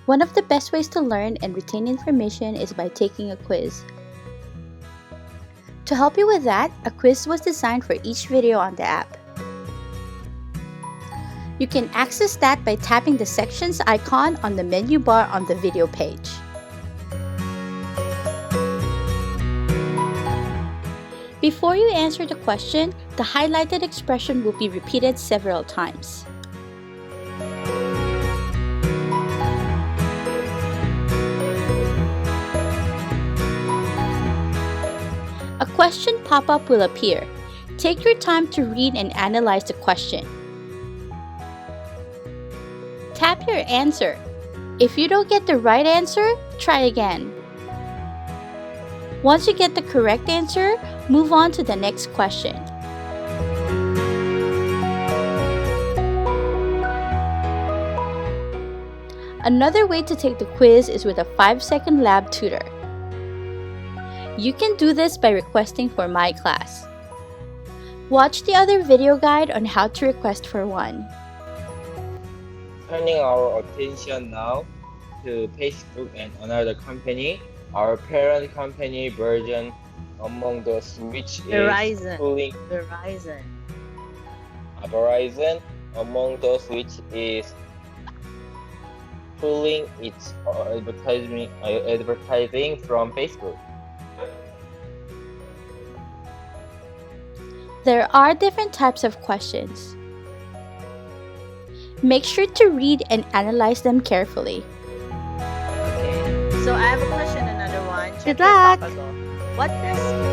One of the best ways to learn and retain information is by taking a quiz. To help you with that, a quiz was designed for each video on the app. You can access that by tapping the sections icon on the menu bar on the video page. Before you answer the question, the highlighted expression will be repeated several times. A question pop-up will appear. Take your time to read and analyze the question. Tap your answer. If you don't get the right answer, try again. Once you get the correct answer, move on to the next question. Another way to take the quiz is with a 5econdLAB tutor. You can do this by requesting for my class. Watch the other video guide on how to request for one. Turning our attention now to Facebook and another company. Our parent company version among those which Verizon. is pulling Verizon among those which is pulling its advertising from Facebook. There are different types of questions. Make sure to read and analyze them carefully. Okay, so I have a question, another one. Good luck! What does